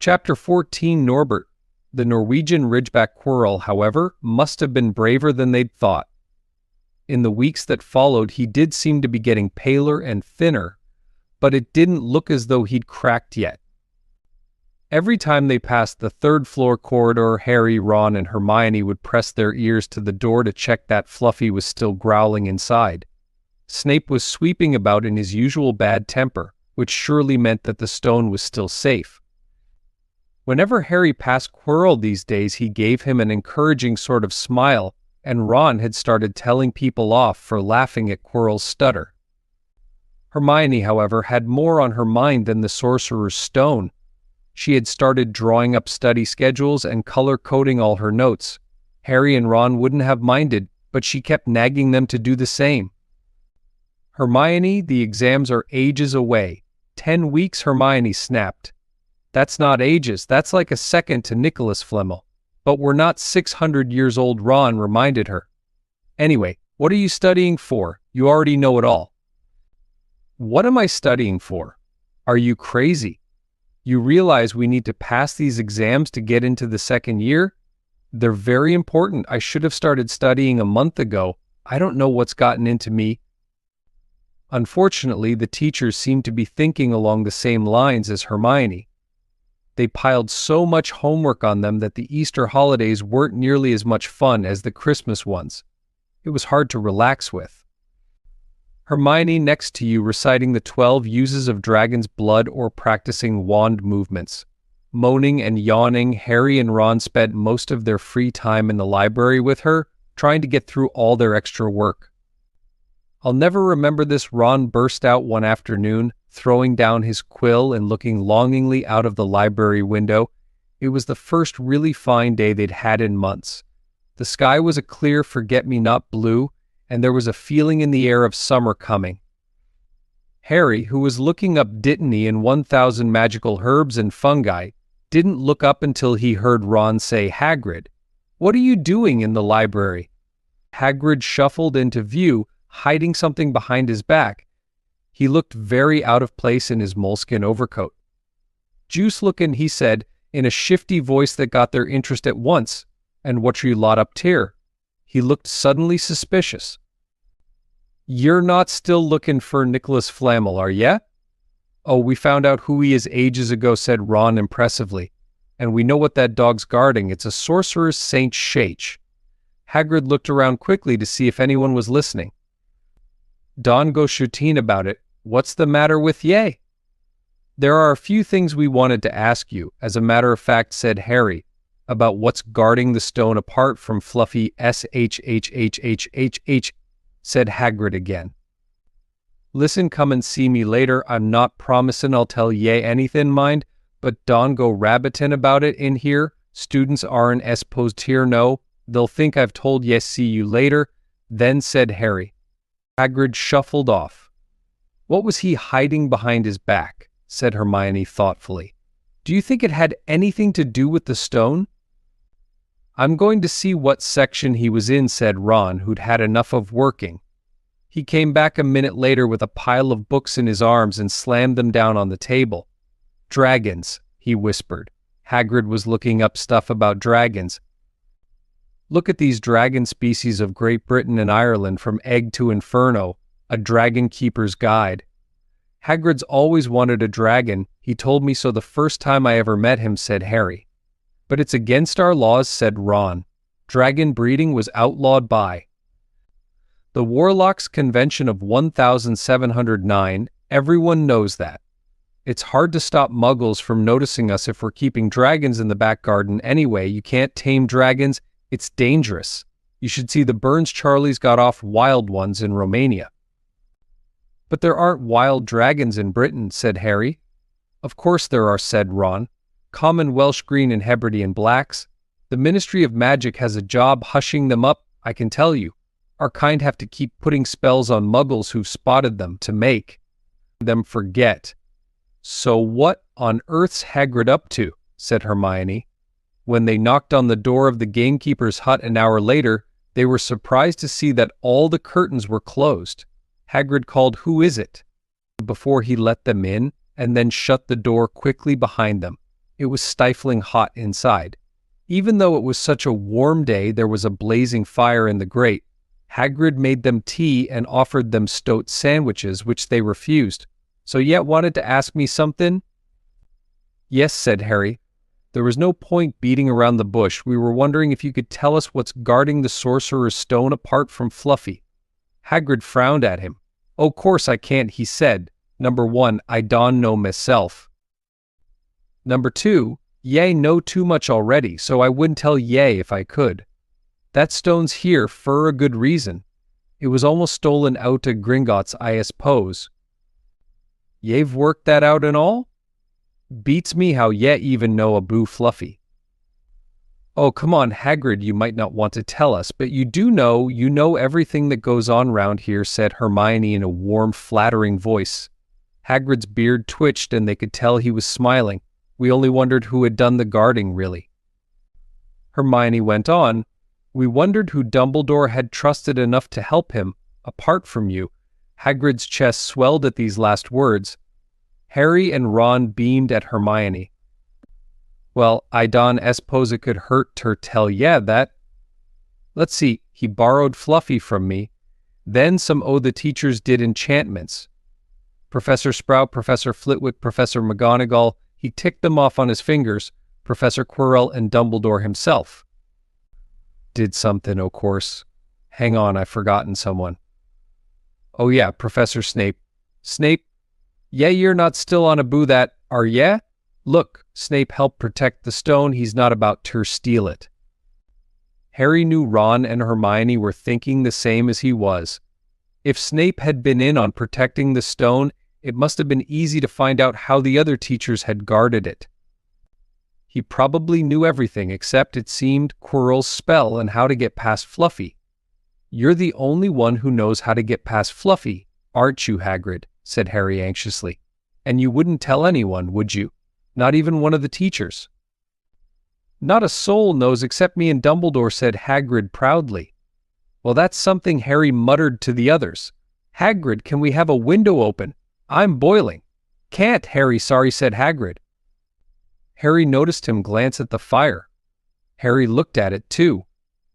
Chapter 14 Norbert. The Norwegian Ridgeback Squirrel, however, must have been braver than they'd thought. In the weeks that followed, he did seem to be getting paler and thinner, but it didn't look as though he'd cracked yet. Every time they passed the third-floor corridor, Harry, Ron, and Hermione would press their ears to the door to check that Fluffy was still growling inside. Snape was sweeping about in his usual bad temper, which surely meant that the stone was still safe. Whenever Harry passed Quirrell these days, he gave him an encouraging sort of smile, and Ron had started telling people off for laughing at Quirrell's stutter. Hermione, however, had more on her mind than the Sorcerer's Stone. She had started drawing up study schedules and color-coding all her notes. Harry and Ron wouldn't have minded, but she kept nagging them to do the same. Hermione, the exams are ages away. 10 weeks, Hermione snapped. That's not ages, that's like a second to Nicholas Flamel. But we're not 600 years old, Ron reminded her. Anyway, what are you studying for? You already know it all. What am I studying for? Are you crazy? You realize we need to pass these exams to get into the second year? They're very important. I should have started studying a month ago. I don't know what's gotten into me. Unfortunately, the teachers seemed to be thinking along the same lines as Hermione. They piled so much homework on them that the Easter holidays weren't nearly as much fun as the Christmas ones. It was hard to relax with. Hermione next to you reciting the 12 uses of dragon's blood or practicing wand movements. Moaning and yawning, Harry and Ron spent most of their free time in the library with her, trying to get through all their extra work. I'll never remember this, Ron burst out one afternoon, throwing down his quill and looking longingly out of the library window. It was the first really fine day they'd had in months. The sky was a clear forget-me-not blue, and there was a feeling in the air of summer coming. Harry, who was looking up Dittany and 1,000 magical herbs and fungi, didn't look up until he heard Ron say, "Hagrid, what are you doing in the library?" Hagrid shuffled into view, hiding something behind his back. He looked very out of place in his moleskin overcoat. "Juice lookin'," he said, in a shifty voice that got their interest at once. "And what you lot up t'ere?" He looked suddenly suspicious. "You're not still looking for Nicholas Flamel, are ye?" "Oh, we found out who he is ages ago," said Ron impressively. "And we know what that dog's guarding. It's a sorcerer's Saint Shach." Hagrid looked around quickly to see if anyone was listening. "Don go shooting about it. What's the matter with ye?" "There are a few things we wanted to ask you, as a matter of fact," said Harry, "about what's guarding the stone apart from Fluffy SHHHHHH, said Hagrid again. "Listen, come and see me later. I'm not promisin' I'll tell ye anything, mind, but don't go rabbitin' about it in here. Students aren't supposed here know. They'll think I've told ye. See you later," then said Harry. Hagrid shuffled off. "What was he hiding behind his back?" said Hermione thoughtfully. "Do you think it had anything to do with the stone?" "I'm going to see what section he was in," said Ron, who'd had enough of working. He came back a minute later with a pile of books in his arms and slammed them down on the table. "Dragons," he whispered. Hagrid was looking up stuff about dragons. "Look at these dragon species of Great Britain and Ireland from Egg to Inferno, a Dragon Keeper's Guide. Hagrid's always wanted a dragon. He told me so the first time I ever met him," said Harry. "But it's against our laws," said Ron. "Dragon breeding was outlawed by the Warlocks Convention of 1709. Everyone knows that. It's hard to stop muggles from noticing us if we're keeping dragons in the back garden anyway. You can't tame dragons. It's dangerous. You should see the burns Charlie's got off wild ones in Romania." "But there aren't wild dragons in Britain," said Harry. "Of course there are," said Ron. "Common Welsh green and Hebridean blacks. The Ministry of Magic has a job hushing them up, I can tell you. Our kind have to keep putting spells on muggles who've spotted them to make them forget." "So what on earth's Hagrid up to?" said Hermione. When they knocked on the door of the gamekeeper's hut an hour later, they were surprised to see that all the curtains were closed. Hagrid called, "Who is it?" before he let them in, and then shut the door quickly behind them. It was stifling hot inside. Even though it was such a warm day, there was a blazing fire in the grate. Hagrid made them tea and offered them stoat sandwiches, which they refused. "So yet wanted to ask me something?" "Yes," said Harry. "There was no point beating around the bush. We were wondering if you could tell us what's guarding the Sorcerer's Stone apart from Fluffy." Hagrid frowned at him. "Oh, course I can't," he said. "Number 1, I don't know myself. Number 2, ye know too much already, so I wouldn't tell ye if I could. That stone's here for a good reason. It was almost stolen out of Gringotts, I suppose." "Ye've worked that out and all?" "Beats me how ye even know aboo Fluffy." "Oh, come on, Hagrid, you might not want to tell us, but you know everything that goes on round here," said Hermione in a warm, flattering voice. Hagrid's beard twitched and they could tell he was smiling. "We only wondered who had done the guarding, really." Hermione went on, "We wondered who Dumbledore had trusted enough to help him, apart from you." Hagrid's chest swelled at these last words. Harry and Ron beamed at Hermione. "Well, I don't suppose it could hurt ter tell ye that. Let's see, he borrowed Fluffy from me. Then some o' the teachers did enchantments. Professor Sprout, Professor Flitwick, Professor McGonagall, he ticked them off on his fingers, Professor Quirrell and Dumbledore himself. Did something, o' course. Hang on, I've forgotten someone. Oh yeah, Professor Snape. Snape, you're not still on aboo that, are ye? Look, Snape helped protect the stone, he's not about ter steal it." Harry knew Ron and Hermione were thinking the same as he was. If Snape had been in on protecting the stone, it must have been easy to find out how the other teachers had guarded it. He probably knew everything except, it seemed, Quirrell's spell and how to get past Fluffy. "You're the only one who knows how to get past Fluffy, aren't you, Hagrid?" said Harry anxiously. "And you wouldn't tell anyone, would you? Not even one of the teachers?" "Not a soul knows except me and Dumbledore," said Hagrid proudly. "Well, that's something," Harry muttered to the others. "Hagrid, can we have a window open? I'm boiling." "Can't, Harry, sorry," said Hagrid. Harry noticed him glance at the fire. Harry looked at it too.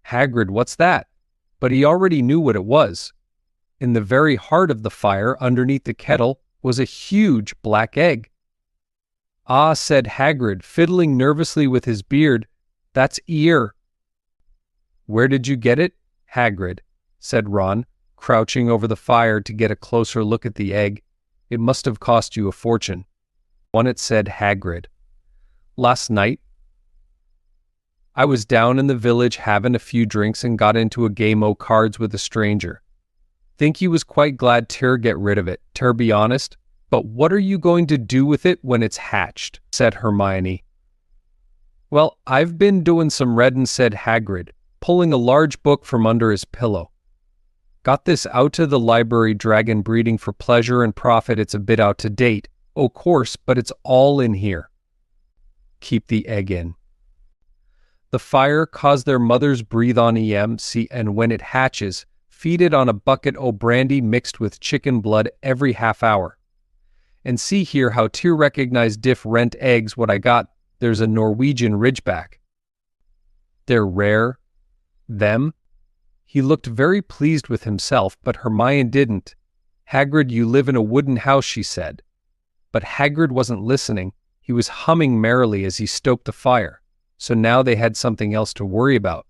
"Hagrid, what's that?" But he already knew what it was. In the very heart of the fire, underneath the kettle, was a huge black egg. "Ah," said Hagrid, fiddling nervously with his beard, "that's ear." "Where did you get it, Hagrid?" said Ron, crouching over the fire to get a closer look at the egg. "It must have cost you a fortune." "Won it," said Hagrid. "Last night. I was down in the village having a few drinks and got into a game o' cards with a stranger. Think he was quite glad ter get rid of it, ter be honest. But what are you going to do with it when it's hatched?" said Hermione. "Well, I've been doing some readin'," said Hagrid, pulling a large book from under his pillow. "Got this out of the library, Dragon Breeding for Pleasure and Profit. It's a bit out to date, o' course, but it's all in here. Keep the egg in. The fire cause their mothers breathe on EMC, and when it hatches, feed it on a bucket o' brandy mixed with chicken blood every half hour. And see here how to recognize different eggs. What I got, there's a Norwegian Ridgeback. They're rare. Them?" He looked very pleased with himself, but Hermione didn't. "Hagrid, you live in a wooden house," she said. But Hagrid wasn't listening. He was humming merrily as he stoked the fire. So now they had something else to worry about.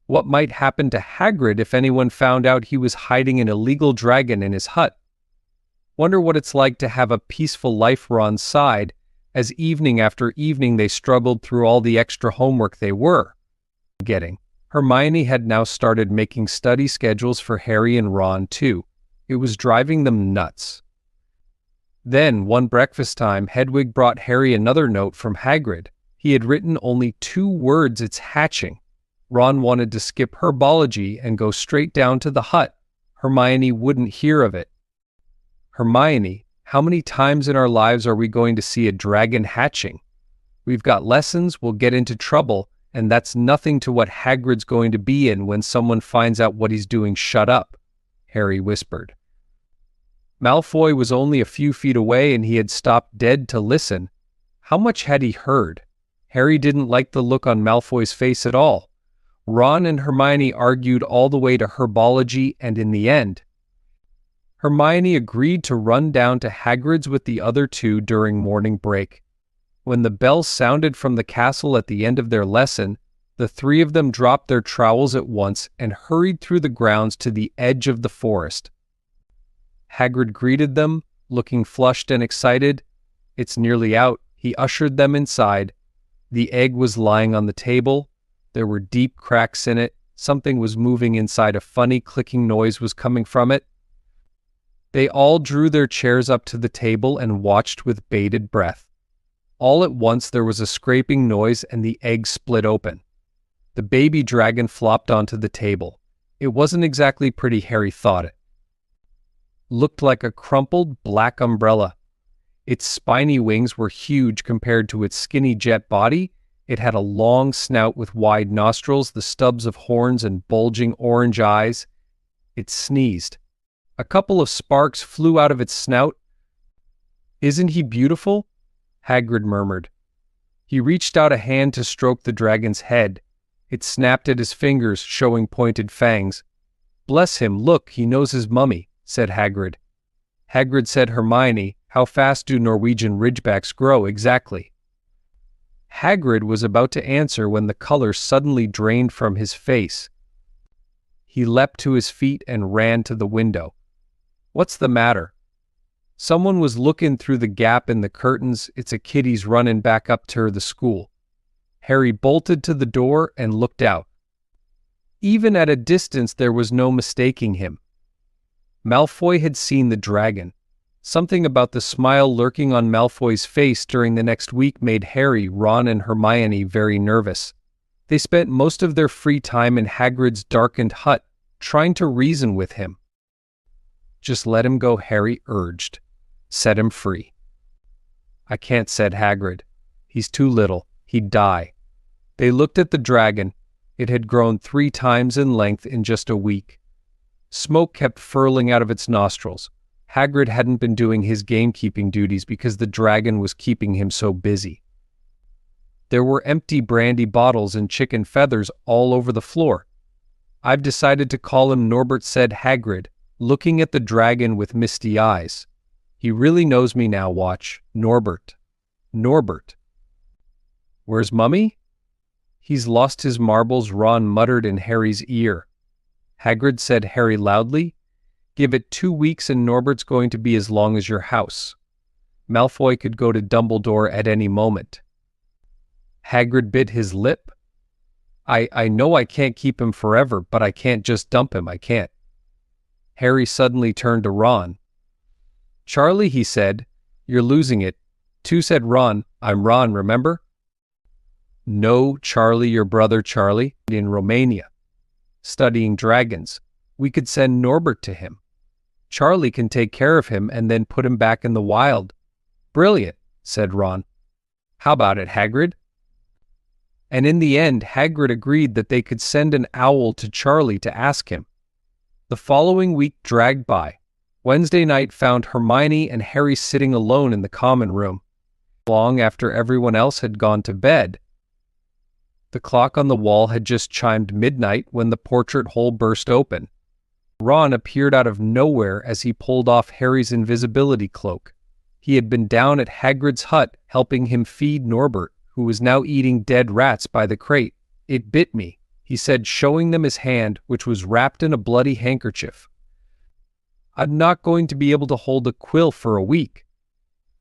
What might happen to Hagrid if anyone found out he was hiding an illegal dragon in his hut? Wonder what it's like to have a peaceful life. Ron sighed, as evening after evening they struggled through all the extra homework they were getting. Hermione had now started making study schedules for Harry and Ron too. It was driving them nuts. Then, one breakfast time, Hedwig brought Harry another note from Hagrid. He had written only 2 words, "It's hatching." Ron wanted to skip herbology and go straight down to the hut. Hermione wouldn't hear of it. "Hermione, how many times in our lives are we going to see a dragon hatching? We've got lessons, we'll get into trouble, and that's nothing to what Hagrid's going to be in when someone finds out what he's doing." "Shut up," Harry whispered. Malfoy was only a few feet away and he had stopped dead to listen. How much had he heard? Harry didn't like the look on Malfoy's face at all. Ron and Hermione argued all the way to herbology, and in the end, Hermione agreed to run down to Hagrid's with the other two during morning break. When the bell sounded from the castle at the end of their lesson, the three of them dropped their trowels at once and hurried through the grounds to the edge of the forest. Hagrid greeted them, looking flushed and excited. "It's nearly out." He ushered them inside. The egg was lying on the table. There were deep cracks in it. Something was moving inside. A funny clicking noise was coming from it. They all drew their chairs up to the table and watched with bated breath. All at once there was a scraping noise and the egg split open. The baby dragon flopped onto the table. It wasn't exactly pretty, Harry thought it. Looked like a crumpled black umbrella. Its spiny wings were huge compared to its skinny jet body. It had a long snout with wide nostrils, the stubs of horns, and bulging orange eyes. It sneezed. A couple of sparks flew out of its snout. "Isn't he beautiful?" Hagrid murmured. He reached out a hand to stroke the dragon's head. It snapped at his fingers, showing pointed fangs. "Bless him, look, he knows his mummy," said Hagrid. Hagrid said, "Hermione, how fast do Norwegian ridgebacks grow exactly?" Hagrid was about to answer when the color suddenly drained from his face. He leapt to his feet and ran to the window. "What's the matter?" "Someone was looking through the gap in the curtains. It's a kiddies running back up to the school." Harry bolted to the door and looked out. Even at a distance there was no mistaking him. Malfoy had seen the dragon. Something about the smile lurking on Malfoy's face during the next week made Harry, Ron, and Hermione very nervous. They spent most of their free time in Hagrid's darkened hut, trying to reason with him. "Just let him go," Harry urged. "Set him free." "I can't," said Hagrid. "He's too little. He'd die." They looked at the dragon. It had grown 3 times in length in just a week. Smoke kept furling out of its nostrils. Hagrid hadn't been doing his gamekeeping duties because the dragon was keeping him so busy. There were empty brandy bottles and chicken feathers all over the floor. "I've decided to call him Norbert," said Hagrid, looking at the dragon with misty eyes. "He really knows me now, watch. Norbert. Norbert." "Where's Mummy?" "He's lost his marbles," Ron muttered in Harry's ear. Hagrid said, "Harry, loudly. Give it 2 weeks and Norbert's going to be as long as your house. Malfoy could go to Dumbledore at any moment." Hagrid bit his lip. I know I can't keep him forever, but I can't just dump him, I can't." Harry suddenly turned to Ron. "Charlie," he said, "you're losing it." "Two," said Ron. "I'm Ron, remember?" "No, Charlie, your brother Charlie, in Romania, studying dragons. We could send Norbert to him. Charlie can take care of him and then put him back in the wild." "Brilliant," said Ron. "How about it, Hagrid?" And in the end, Hagrid agreed that they could send an owl to Charlie to ask him. The following week dragged by. Wednesday night found Hermione and Harry sitting alone in the common room, long after everyone else had gone to bed. The clock on the wall had just chimed midnight when the portrait hole burst open. Ron appeared out of nowhere as he pulled off Harry's invisibility cloak. He had been down at Hagrid's hut helping him feed Norbert, who was now eating dead rats by the crate. "It bit me," he said, showing them his hand, which was wrapped in a bloody handkerchief. "I'm not going to be able to hold a quill for a week.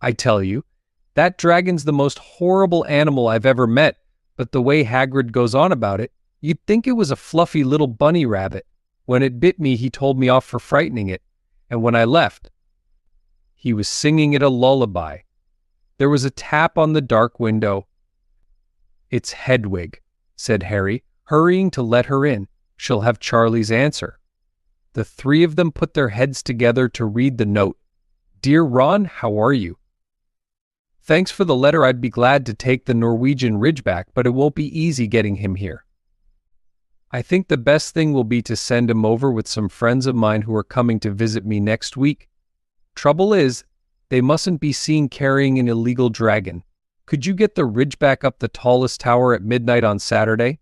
I tell you, that dragon's the most horrible animal I've ever met, but the way Hagrid goes on about it, you'd think it was a fluffy little bunny rabbit. When it bit me, he told me off for frightening it, and when I left, he was singing it a lullaby." There was a tap on the dark window. "It's Hedwig," said Harry, hurrying to let her in. "She'll have Charlie's answer." The 3 of them put their heads together to read the note. "Dear Ron, how are you? Thanks for the letter. I'd be glad to take the Norwegian Ridgeback, but it won't be easy getting him here. I think the best thing will be to send him over with some friends of mine who are coming to visit me next week. Trouble is, they mustn't be seen carrying an illegal dragon. Could you get the Ridgeback up the tallest tower at midnight on Saturday?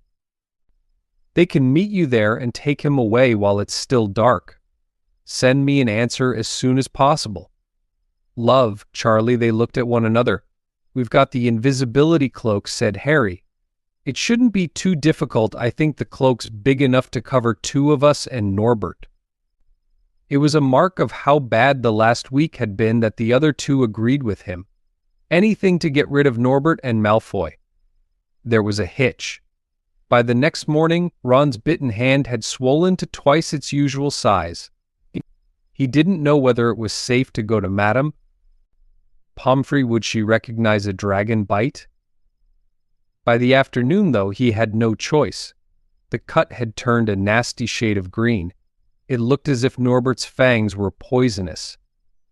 They can meet you there and take him away while it's still dark. Send me an answer as soon as possible. Love, Charlie. They looked at one another. We've got the invisibility cloak, said Harry. It shouldn't be too difficult. I think the cloak's big enough to cover two of us and Norbert. It was a mark of how bad the last week had been that the other two agreed with him. Anything to get rid of Norbert and Malfoy. There was a hitch. By the next morning, Ron's bitten hand had swollen to twice its usual size. He didn't know whether it was safe to go to Madame Pomfrey. Would she recognize a dragon bite? By the afternoon, though, he had no choice. The cut had turned a nasty shade of green. It looked as if Norbert's fangs were poisonous.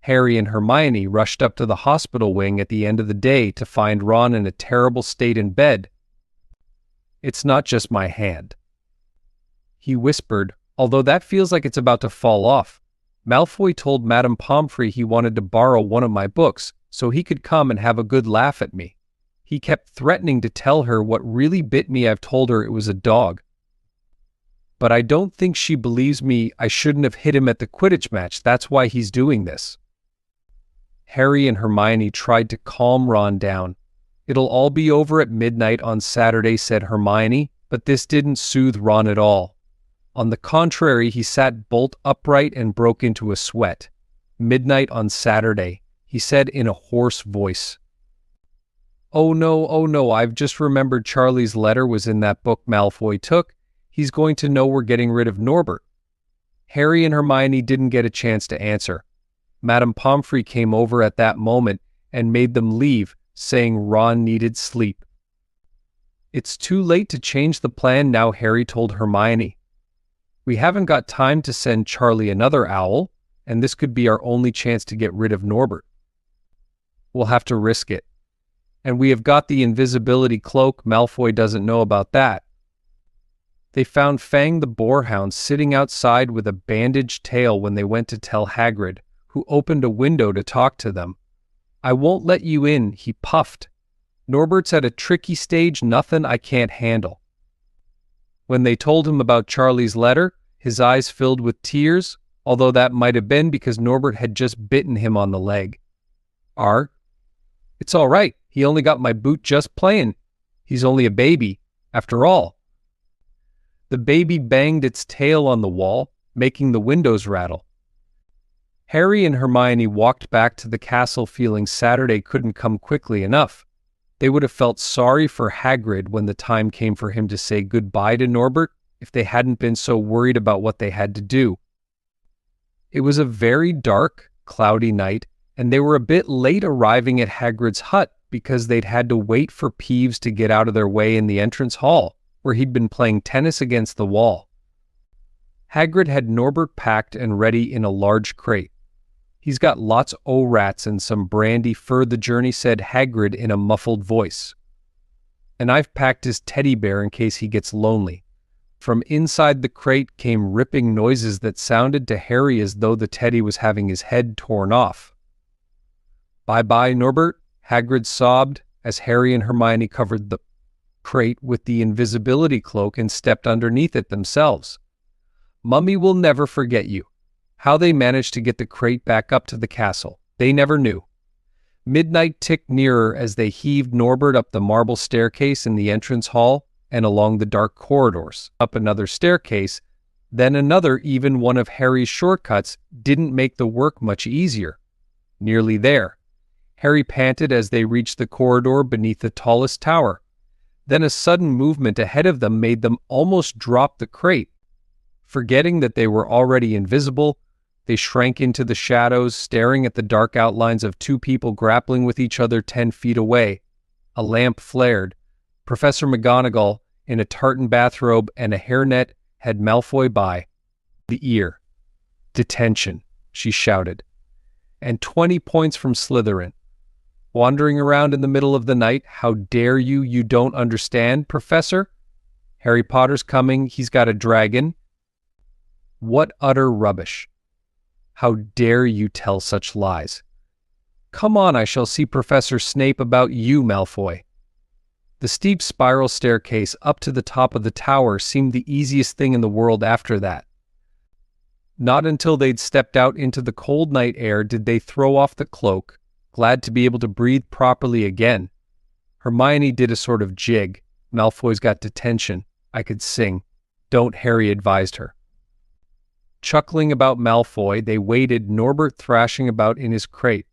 Harry and Hermione rushed up to the hospital wing at the end of the day to find Ron in a terrible state in bed. It's not just my hand, he whispered, although that feels like it's about to fall off. Malfoy told Madame Pomfrey he wanted to borrow one of my books so he could come and have a good laugh at me. He kept threatening to tell her what really bit me. I've told her it was a dog. But I don't think she believes me. I shouldn't have hit him at the Quidditch match. That's why he's doing this. Harry and Hermione tried to calm Ron down. It'll all be over at midnight on Saturday, said Hermione, but this didn't soothe Ron at all. On the contrary, he sat bolt upright and broke into a sweat. Midnight on Saturday, he said in a hoarse voice. Oh no, I've just remembered Charlie's letter was in that book Malfoy took. He's going to know we're getting rid of Norbert. Harry and Hermione didn't get a chance to answer. Madame Pomfrey came over at that moment and made them leave, saying Ron needed sleep. It's too late to change the plan now, Harry told Hermione. We haven't got time to send Charlie another owl, and this could be our only chance to get rid of Norbert. We'll have to risk it. And we have got the invisibility cloak. Malfoy doesn't know about that. They found Fang the boarhound sitting outside with a bandaged tail when they went to tell Hagrid, who opened a window to talk to them. I won't let you in, he puffed. Norbert's at a tricky stage, nothing I can't handle. When they told him about Charlie's letter, his eyes filled with tears, although that might have been because Norbert had just bitten him on the leg. It's all right. He only got my boot just playing. He's only a baby, after all. The baby banged its tail on the wall, making the windows rattle. Harry and Hermione walked back to the castle feeling Saturday couldn't come quickly enough. They would have felt sorry for Hagrid when the time came for him to say goodbye to Norbert if they hadn't been so worried about what they had to do. It was a very dark, cloudy night, and they were a bit late arriving at Hagrid's hut because they'd had to wait for Peeves to get out of their way in the entrance hall, where he'd been playing tennis against the wall. Hagrid had Norbert packed and ready in a large crate. He's got lots o' rats and some brandy for the journey, said Hagrid in a muffled voice. And I've packed his teddy bear in case he gets lonely. From inside the crate came ripping noises that sounded to Harry as though the teddy was having his head torn off. Bye-bye, Norbert, Hagrid sobbed as Harry and Hermione covered the crate with the invisibility cloak and stepped underneath it themselves. Mummy will never forget you. How they managed to get the crate back up to the castle, they never knew. Midnight ticked nearer as they heaved Norbert up the marble staircase in the entrance hall and along the dark corridors. Up another staircase, then another. Even one of Harry's shortcuts didn't make the work much easier. Nearly there, Harry panted as they reached the corridor beneath the tallest tower. Then a sudden movement ahead of them made them almost drop the crate. Forgetting that they were already invisible, they shrank into the shadows, staring at the dark outlines of two people grappling with each other 10 feet away. A lamp flared. Professor McGonagall, in a tartan bathrobe and a hairnet, had Malfoy by the ear. Detention, she shouted. And 20 points from Slytherin. Wandering around in the middle of the night, how dare you? You don't understand, Professor? Harry Potter's coming, he's got a dragon. What utter rubbish. How dare you tell such lies? Come on, I shall see Professor Snape about you, Malfoy." The steep spiral staircase up to the top of the tower seemed the easiest thing in the world after that. Not until they'd stepped out into the cold night air did they throw off the cloak, glad to be able to breathe properly again. Hermione did a sort of jig. Malfoy's got detention. I could sing. Don't, Harry advised her. Chuckling about Malfoy, they waited, Norbert thrashing about in his crate.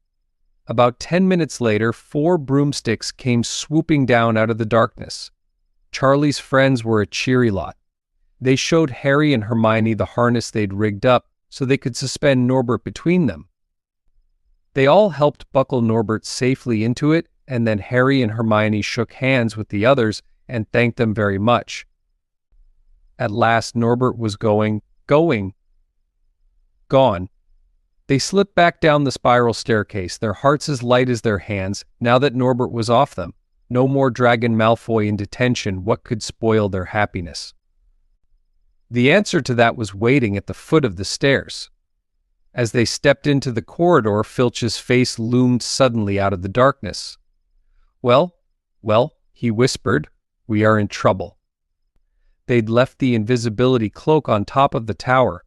About 10 minutes later, 4 broomsticks came swooping down out of the darkness. Charlie's friends were a cheery lot. They showed Harry and Hermione the harness they'd rigged up so they could suspend Norbert between them. They all helped buckle Norbert safely into it, and then Harry and Hermione shook hands with the others and thanked them very much. At last Norbert was gone. They slipped back down the spiral staircase, their hearts as light as their hands, now that Norbert was off them. No more dragging Malfoy in detention. What could spoil their happiness? The answer to that was waiting at the foot of the stairs. As they stepped into the corridor, Filch's face loomed suddenly out of the darkness. Well, he whispered, "we are in trouble." They'd left the invisibility cloak on top of the tower.